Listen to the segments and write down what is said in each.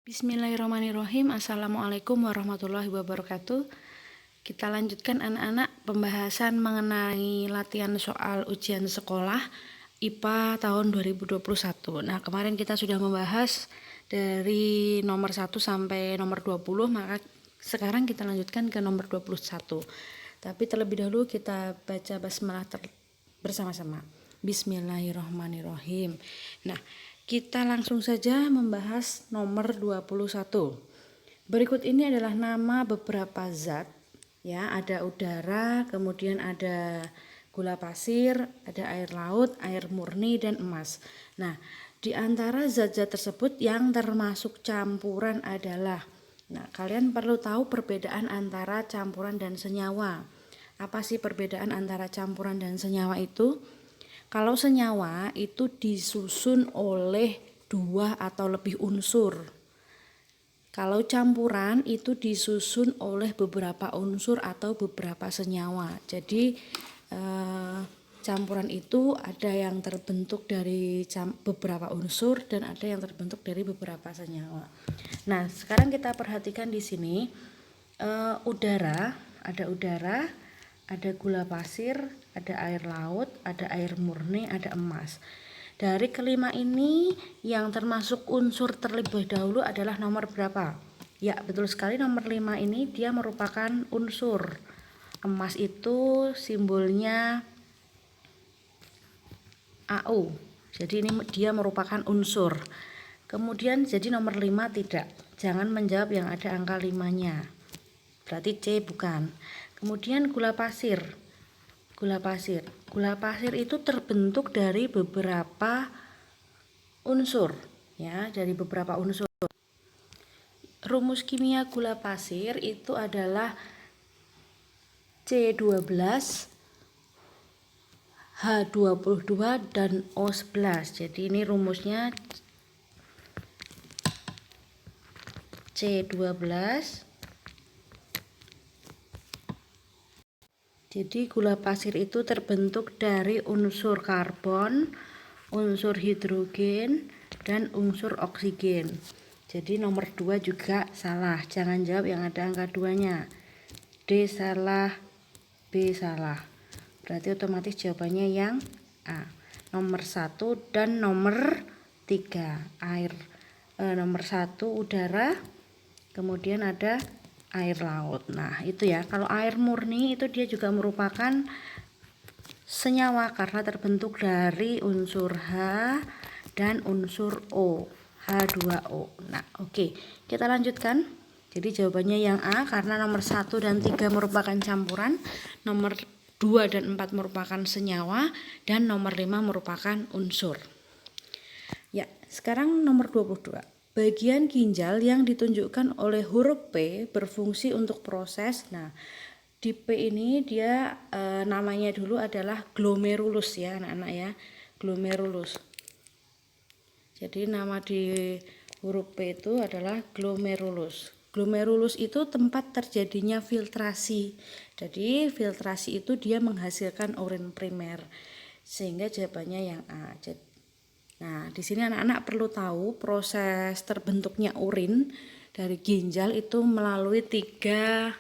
Bismillahirrahmanirrahim. Assalamualaikum warahmatullahi wabarakatuh. Kita lanjutkan anak-anak pembahasan mengenai latihan soal ujian sekolah IPA tahun 2021. Nah, kemarin kita sudah membahas dari nomor 1 sampai nomor 20, maka sekarang kita lanjutkan ke nomor 21. Tapi terlebih dahulu kita baca basmalah bersama-sama. Bismillahirrahmanirrahim. Nah, kita langsung saja membahas nomor 21. Berikut ini adalah nama beberapa zat, ya, ada udara, kemudian ada gula pasir, ada air laut, air murni, dan emas. Nah, di antara zat-zat tersebut yang termasuk campuran adalah, nah, kalian perlu tahu perbedaan antara campuran dan senyawa. Apa sih perbedaan antara campuran dan senyawa itu? Kalau senyawa itu disusun oleh 2 atau lebih unsur. Kalau campuran itu disusun oleh beberapa unsur atau beberapa senyawa. Jadi campuran itu ada yang terbentuk dari beberapa unsur dan ada yang terbentuk dari beberapa senyawa. Nah, sekarang kita perhatikan di sini udara, ada gula pasir, ada air laut, ada air murni, ada emas. Dari kelima ini yang termasuk unsur terlebih dahulu adalah nomor berapa? Ya, betul sekali, nomor 5 ini dia merupakan unsur. Emas itu simbolnya AU. Jadi ini dia merupakan unsur. Kemudian jadi nomor 5 tidak. Jangan menjawab yang ada angka 5-nya. Berarti C bukan. Kemudian gula pasir itu terbentuk dari beberapa unsur, ya, dari beberapa unsur. Rumus kimia gula pasir itu adalah C12, H22 dan O11. Jadi ini rumusnya C12. Jadi gula pasir itu terbentuk dari unsur karbon, unsur hidrogen, dan unsur oksigen. Jadi nomor 2 juga salah. Jangan jawab yang ada angka 2-nya. D salah, B salah. Berarti otomatis jawabannya yang A. Nomor 1 dan nomor 3 air. Nomor 1 udara, kemudian ada air laut. Nah, itu ya. Kalau air murni itu dia juga merupakan senyawa karena terbentuk dari unsur H dan unsur O, H2O. Nah, oke. Kita lanjutkan. Jadi jawabannya yang A karena nomor 1 dan 3 merupakan campuran, nomor 2 dan 4 merupakan senyawa, dan nomor 5 merupakan unsur. Ya, sekarang nomor 22. Bagian ginjal yang ditunjukkan oleh huruf P berfungsi untuk proses. Nah, di P ini dia namanya dulu adalah glomerulus, ya anak-anak, ya, glomerulus. Jadi nama di huruf P itu adalah glomerulus. Glomerulus itu tempat terjadinya filtrasi. Jadi filtrasi itu dia menghasilkan urin primer. Sehingga jawabannya yang A. Nah, di sini anak-anak perlu tahu proses terbentuknya urin dari ginjal itu melalui 3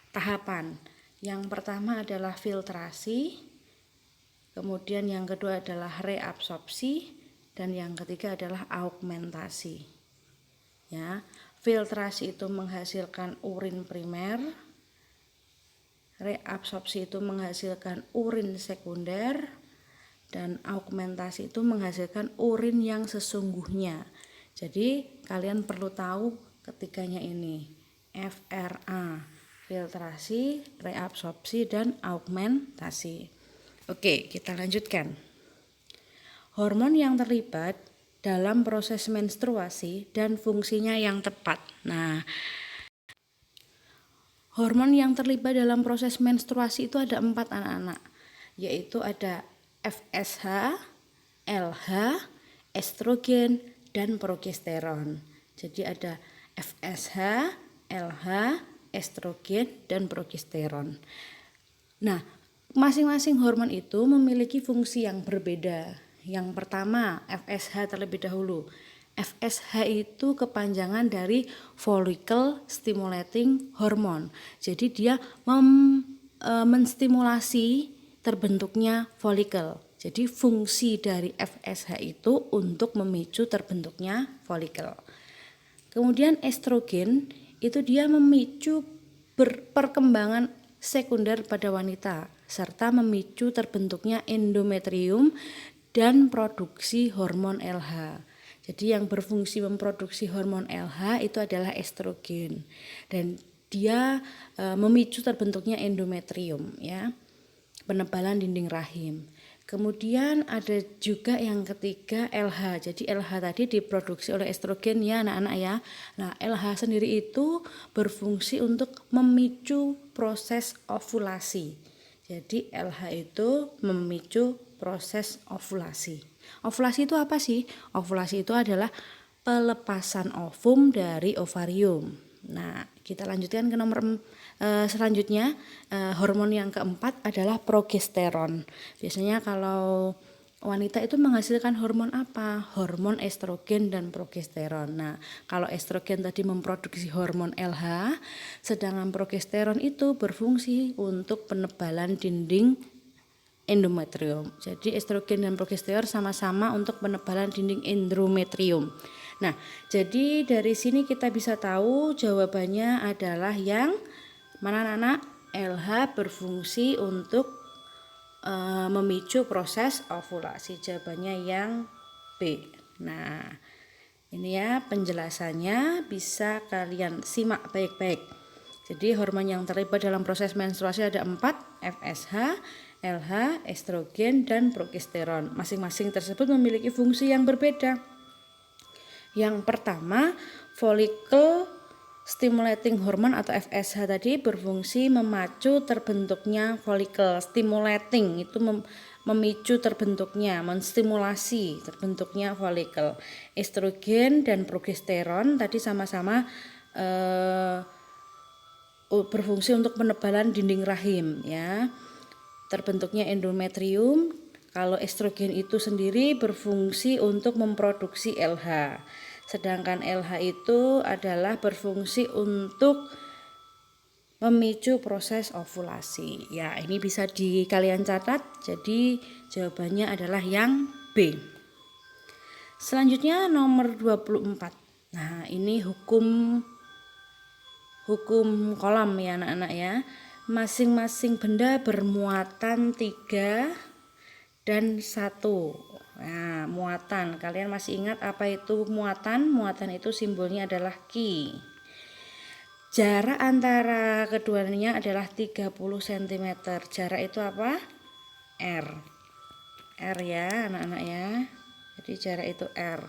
tahapan. Yang pertama adalah filtrasi, kemudian yang kedua adalah reabsorpsi, dan yang ketiga adalah augmentasi. Ya, filtrasi itu menghasilkan urin primer, reabsorpsi itu menghasilkan urin sekunder, dan augmentasi itu menghasilkan urin yang sesungguhnya. Jadi kalian perlu tahu ketiganya ini, FRA, filtrasi, reabsorpsi, dan augmentasi. Oke, kita lanjutkan. Hormon yang terlibat dalam proses menstruasi dan fungsinya yang tepat. Nah, hormon yang terlibat dalam proses menstruasi itu ada 4 anak-anak, yaitu ada FSH, LH, estrogen, dan progesteron. Jadi ada FSH, LH, estrogen, dan progesteron. Nah, masing-masing hormon itu memiliki fungsi yang berbeda. Yang pertama, FSH terlebih dahulu. FSH itu kepanjangan dari follicle stimulating hormone. Jadi dia menstimulasi terbentuknya folikel. Jadi fungsi dari FSH itu untuk memicu terbentuknya folikel. Kemudian estrogen itu dia memicu perkembangan sekunder pada wanita serta memicu terbentuknya endometrium dan produksi hormon LH. Jadi yang berfungsi memproduksi hormon LH itu adalah estrogen dan dia memicu terbentuknya endometrium ya, penebalan dinding rahim. Kemudian ada juga yang ketiga LH. Jadi LH tadi diproduksi oleh estrogen ya anak-anak ya. Nah LH sendiri itu berfungsi untuk memicu proses ovulasi. Jadi LH itu memicu proses ovulasi. Ovulasi itu apa sih? Ovulasi itu adalah pelepasan ovum dari ovarium. Nah kita lanjutkan ke nomor selanjutnya, hormon yang keempat adalah progesteron. Biasanya kalau wanita itu menghasilkan hormon apa? Hormon estrogen dan progesteron. Nah, kalau estrogen tadi memproduksi hormon LH, sedangkan progesteron itu berfungsi untuk penebalan dinding endometrium. Jadi estrogen dan progesteron sama-sama untuk penebalan dinding endometrium. Nah, jadi dari sini kita bisa tahu jawabannya adalah yang mana anak-anak? LH berfungsi untuk memicu proses ovulasi. Jawabannya yang B. Nah, ini ya penjelasannya, bisa kalian simak baik-baik. Jadi hormon yang terlibat dalam proses menstruasi ada 4, FSH, LH, estrogen, dan progesteron. Masing-masing tersebut memiliki fungsi yang berbeda. Yang pertama, follicle stimulating hormone atau FSH tadi berfungsi memacu terbentuknya folikel. Stimulating itu memicu terbentuknya, menstimulasi terbentuknya folikel. Estrogen dan progesteron tadi sama-sama berfungsi untuk penebalan dinding rahim ya. Terbentuknya endometrium. Kalau estrogen itu sendiri berfungsi untuk memproduksi LH. Sedangkan LH itu adalah berfungsi untuk memicu proses ovulasi. Ya, ini bisa kalian catat. Jadi jawabannya adalah yang B. Selanjutnya nomor 24. Nah, ini hukum kolam ya anak-anak ya. Masing-masing benda bermuatan 3 dan 1. Nah, muatan, kalian masih ingat apa itu muatan? Muatan itu simbolnya adalah Ki. Jarak antara keduanya adalah 30 cm. Jarak itu apa? R. R ya anak-anak ya. Jadi jarak itu R.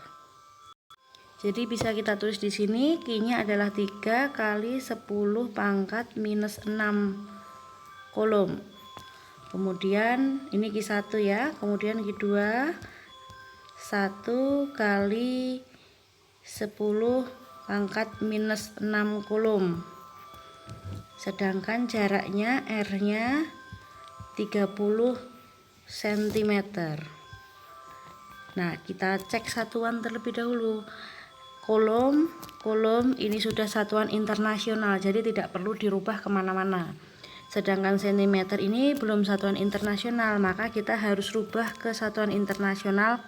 Jadi bisa kita tulis di sini Ki-nya adalah 3 kali 10 pangkat minus 6 kolom. Kemudian ini Ki1 ya. Kemudian Ki2 1 kali 10 pangkat minus 6 kolom. Sedangkan jaraknya R-nya 30 cm. Nah, kita cek satuan terlebih dahulu. Kolom ini sudah satuan internasional, jadi tidak perlu dirubah kemana-mana. Sedangkan cm ini belum satuan internasional, maka kita harus rubah ke satuan internasional,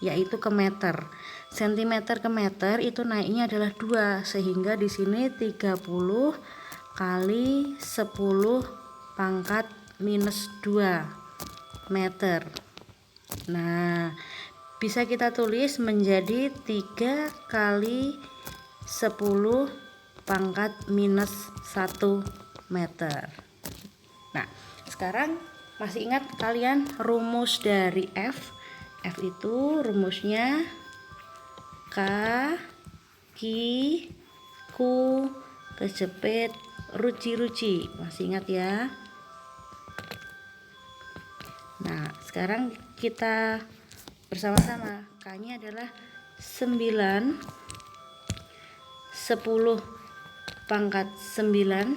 yaitu ke meter. Sentimeter ke meter itu naiknya adalah 2, sehingga di sini 30 kali 10 pangkat minus 2 meter. Nah, bisa kita tulis menjadi 3 kali 10 pangkat minus 1 meter. Nah, sekarang masih ingat kalian rumus dari F? F itu rumusnya K, Ki, Ku, kejepit, ruci. Masih ingat ya? Nah, sekarang kita bersama-sama. K-nya adalah 9, 10 pangkat 9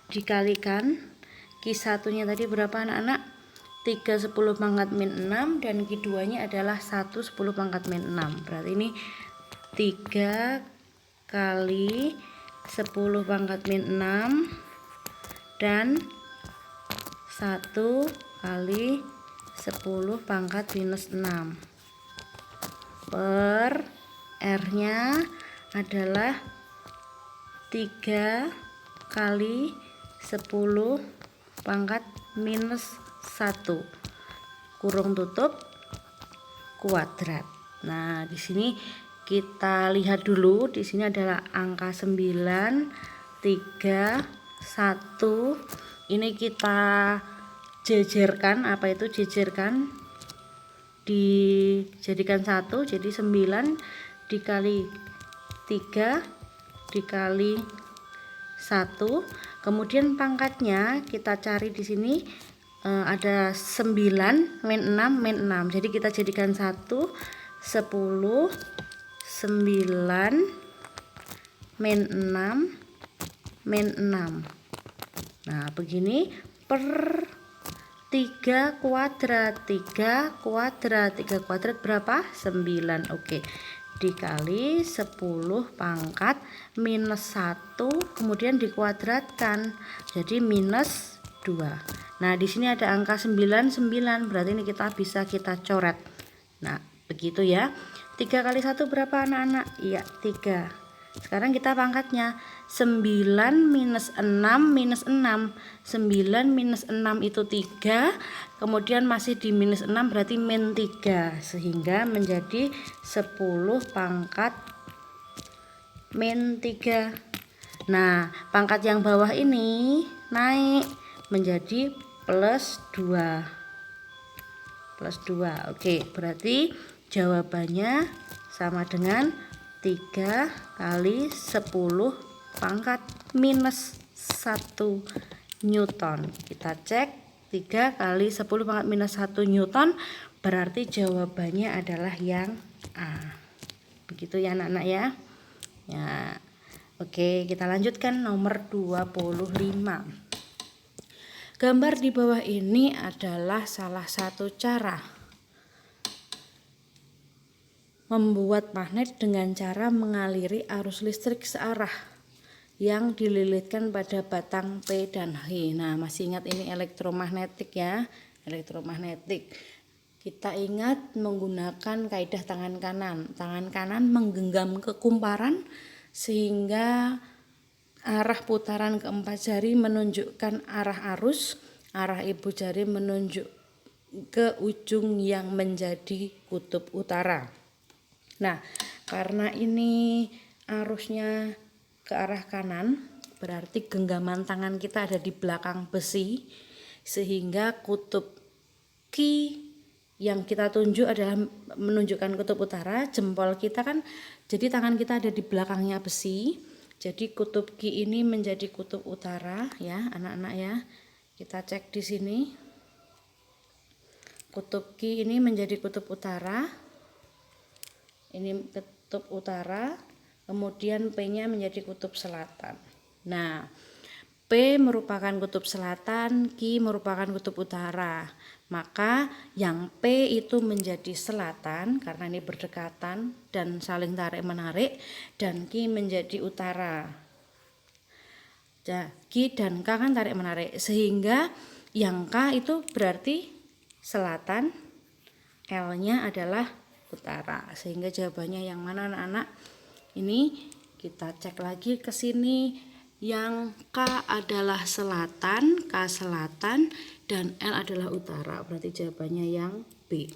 dikalikan Ki1-nya tadi berapa anak-anak? 3 10 pangkat min 6 dan Q2 nya adalah 1 10 pangkat min 6. Berarti ini 3 kali 10 pangkat min 6 dan 1 kali 10 pangkat minus 6 per R nya adalah 3 kali 10 pangkat minus 1 kurung tutup kuadrat. Nah, di sini kita lihat dulu, di sini adalah angka 9, 3, 1. Ini kita jejerkan, apa itu jejerkan? Dijadikan 1, jadi 9 dikali 3 dikali 1. Kemudian pangkatnya kita cari di sini ada 9 min 6 min 6. Jadi kita jadikan 1 10 9 min 6 min 6. Nah, begini per 3 kuadrat. 3 kuadrat. 3 kuadrat berapa? 9. Oke. Dikali 10 pangkat minus 1 kemudian dikuadratkan jadi minus 2. Nah, di sini ada angka 99, berarti ini kita bisa kita coret. Nah, begitu ya. 3 kali 1 berapa anak-anak? Iya, 3. Sekarang kita pangkatnya 9 minus 6 minus 6. 9 minus 6 itu 3, kemudian masih di minus 6 berarti min 3, sehingga menjadi 10 pangkat min 3. Nah, pangkat yang bawah ini naik menjadi plus 2. Plus 2. Oke, berarti jawabannya sama dengan 3 kali 10 pangkat minus 1 Newton. Kita cek 3 kali 10 pangkat minus 1 Newton, berarti jawabannya adalah yang A. Begitu ya anak-anak ya. Ya. Oke, kita lanjutkan nomor 25. Gambar di bawah ini adalah salah satu cara membuat magnet dengan cara mengaliri arus listrik searah yang dililitkan pada batang P dan H. Nah, masih ingat ini elektromagnetik ya, elektromagnetik. Kita ingat menggunakan kaidah tangan kanan. Tangan kanan menggenggam ke kumparan sehingga arah putaran keempat jari menunjukkan arah arus, arah ibu jari menunjuk ke ujung yang menjadi kutub utara. Nah, karena ini arusnya ke arah kanan, berarti genggaman tangan kita ada di belakang besi, sehingga kutub Q yang kita tunjuk adalah menunjukkan kutub utara. Jempol kita kan, jadi tangan kita ada di belakangnya besi, jadi kutub Q ini menjadi kutub utara ya anak-anak ya. Kita cek di sini, kutub Q ini menjadi kutub utara. Ini kutub utara, kemudian P-nya menjadi kutub selatan. Nah, P merupakan kutub selatan, Q merupakan kutub utara. Maka yang P itu menjadi selatan karena ini berdekatan dan saling tarik-menarik, dan Q menjadi utara. Q dan K kan tarik-menarik, sehingga yang K itu berarti selatan, L-nya adalah utara, sehingga jawabannya yang mana anak-anak? Ini kita cek lagi ke sini, yang K adalah selatan, K selatan, dan L adalah utara, berarti jawabannya yang B.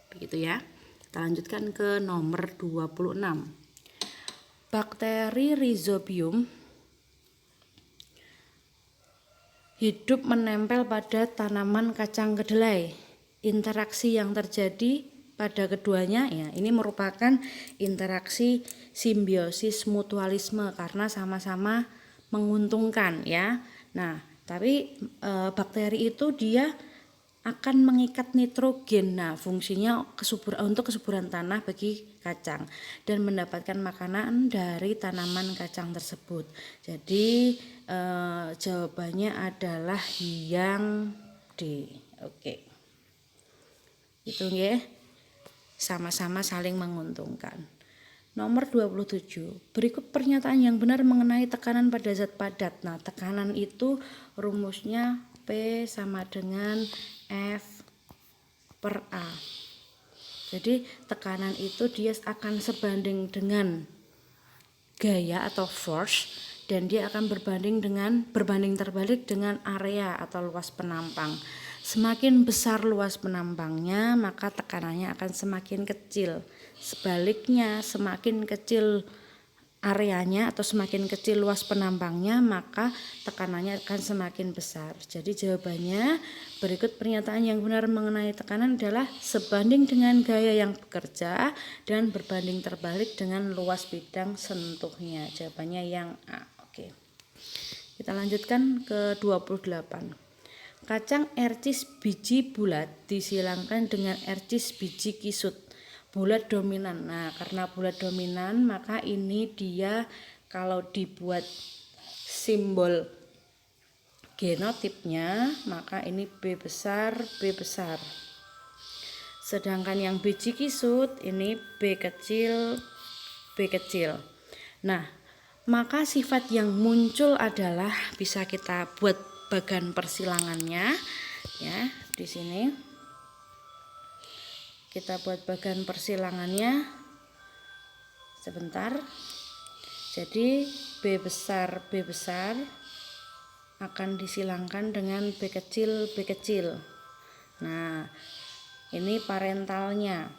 Begitu ya. Kita lanjutkan ke nomor 26. Bakteri Rhizobium hidup menempel pada tanaman kacang kedelai. Interaksi yang terjadi pada keduanya ya, ini merupakan interaksi simbiosis mutualisme karena sama-sama menguntungkan ya. Nah, tapi bakteri itu dia akan mengikat nitrogen. Nah, fungsinya untuk kesuburan tanah bagi kacang dan mendapatkan makanan dari tanaman kacang tersebut. Jadi jawabannya adalah yang D. Oke. Itu nggih sama-sama saling menguntungkan. Nomor 27. Berikut pernyataan yang benar mengenai tekanan pada zat padat. Nah, tekanan itu rumusnya P sama dengan F per A. Jadi tekanan itu dia akan sebanding dengan gaya atau force, dan dia akan berbanding terbalik dengan area atau luas penampang. Semakin besar luas penampangnya, maka tekanannya akan semakin kecil. Sebaliknya, semakin kecil areanya atau semakin kecil luas penampangnya, maka tekanannya akan semakin besar. Jadi jawabannya, berikut pernyataan yang benar mengenai tekanan adalah sebanding dengan gaya yang bekerja dan berbanding terbalik dengan luas bidang sentuhnya. Jawabannya yang A. Oke. Kita lanjutkan ke 28. Kacang ercis biji bulat disilangkan dengan ercis biji kisut bulat dominan. Nah, karena bulat dominan, maka ini dia kalau dibuat simbol genotipnya, maka ini B besar, B besar. Sedangkan yang biji kisut ini B kecil, B kecil. Nah, maka sifat yang muncul adalah, bisa kita buat bagan persilangannya ya. Di sini kita buat bagan persilangannya sebentar. Jadi B besar akan disilangkan dengan B kecil. Nah, ini parentalnya,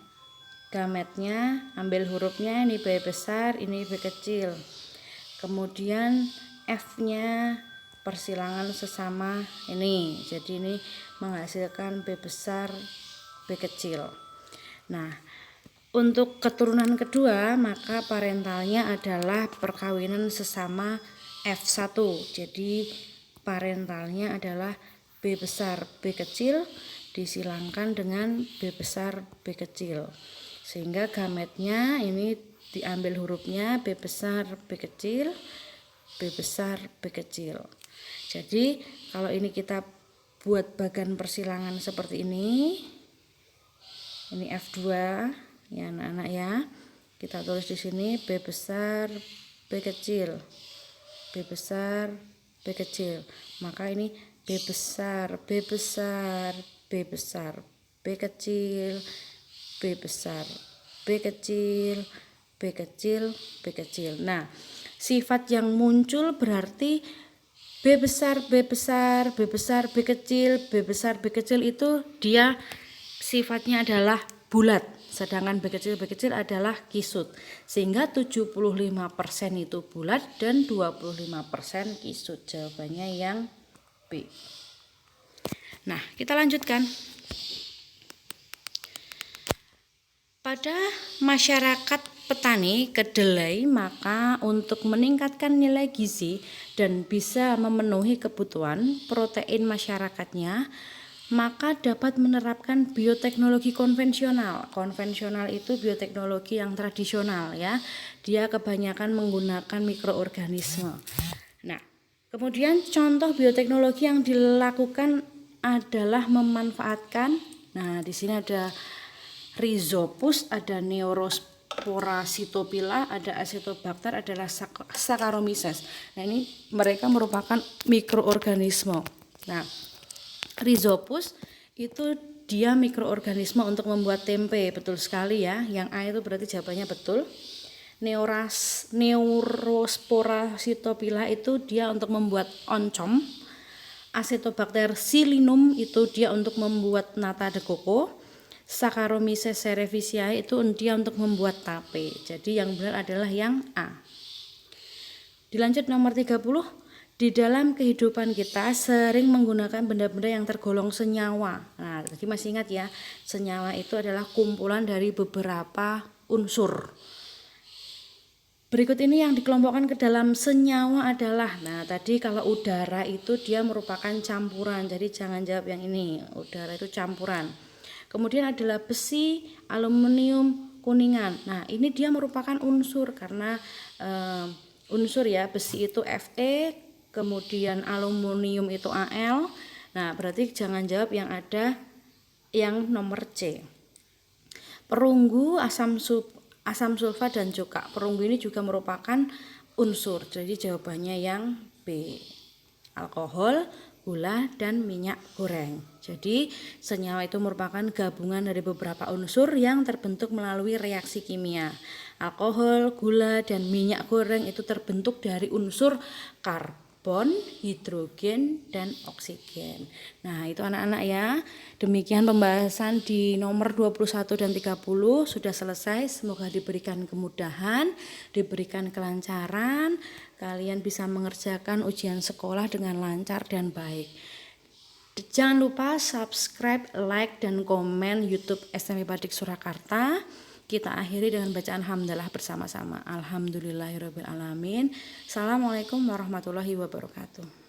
gametnya, ambil hurufnya, ini B besar, ini B kecil. Kemudian F-nya persilangan sesama ini, jadi ini menghasilkan B besar, B kecil. Nah, untuk keturunan kedua, maka parentalnya adalah perkawinan sesama F1, jadi parentalnya adalah B besar, B kecil disilangkan dengan B besar, B kecil, sehingga gametnya ini diambil hurufnya B besar, B kecil, B besar, B kecil. Jadi kalau ini kita buat bagan persilangan seperti ini F2 ya anak-anak ya. Kita tulis di sini B besar, B kecil, B besar, B kecil. Maka ini B besar, B besar, B besar, B kecil, B besar, B kecil, B kecil, B kecil. Nah, sifat yang muncul berarti B besar, B besar, B besar, B kecil, B besar, B kecil itu dia sifatnya adalah bulat, sedangkan B kecil adalah kisut, sehingga 75% itu bulat dan 25% kisut. Jawabannya yang B. Nah, kita lanjutkan. Pada masyarakat petani kedelai, maka untuk meningkatkan nilai gizi dan bisa memenuhi kebutuhan protein masyarakatnya, maka dapat menerapkan bioteknologi konvensional. Konvensional itu bioteknologi yang tradisional ya. Dia kebanyakan menggunakan mikroorganisme. Nah, kemudian contoh bioteknologi yang dilakukan adalah memanfaatkan, nah di sini ada Rhizopus, ada Neurospora Cytopila, ada Acetobacter, adalah Saccharomyces. Nah, ini mereka merupakan mikroorganisme. Nah, Rhizopus itu dia mikroorganisme untuk membuat tempe, betul sekali ya. Yang A itu berarti jawabannya betul. Neurospora Cytopila itu dia untuk membuat oncom. Acetobacter Psyllinum itu dia untuk membuat nata de coco. Saccharomyces cerevisiae itu dia untuk membuat tape. Jadi yang benar adalah yang A. Dilanjut nomor 30. Di dalam kehidupan kita sering menggunakan benda-benda yang tergolong senyawa. Nah, tadi masih ingat ya, senyawa itu adalah kumpulan dari beberapa unsur. Berikut ini yang dikelompokkan ke dalam senyawa adalah, nah tadi kalau udara itu dia merupakan campuran, jadi jangan jawab yang ini, udara itu campuran. Kemudian adalah besi, aluminium, kuningan. Nah, ini dia merupakan unsur karena unsur ya, besi itu Fe, kemudian aluminium itu Al. Nah, berarti jangan jawab yang ada yang nomor C. Perunggu, asam sulfat dan cuka. Perunggu ini juga merupakan unsur. Jadi jawabannya yang B. Alkohol, gula, dan minyak goreng. Jadi senyawa itu merupakan gabungan dari beberapa unsur yang terbentuk melalui reaksi kimia. Alkohol, gula, dan minyak goreng itu terbentuk dari unsur karbon, hidrogen, dan oksigen. Nah, itu anak-anak ya. Demikian pembahasan di nomor 21 dan 30 sudah selesai. Semoga diberikan kemudahan, diberikan kelancaran. Kalian bisa mengerjakan ujian sekolah dengan lancar dan baik. Jangan lupa subscribe, like, dan komen YouTube SMP Badik Surakarta. Kita akhiri dengan bacaan hamdalah bersama-sama. Alhamdulillahirrabbilalamin. Assalamualaikum warahmatullahi wabarakatuh.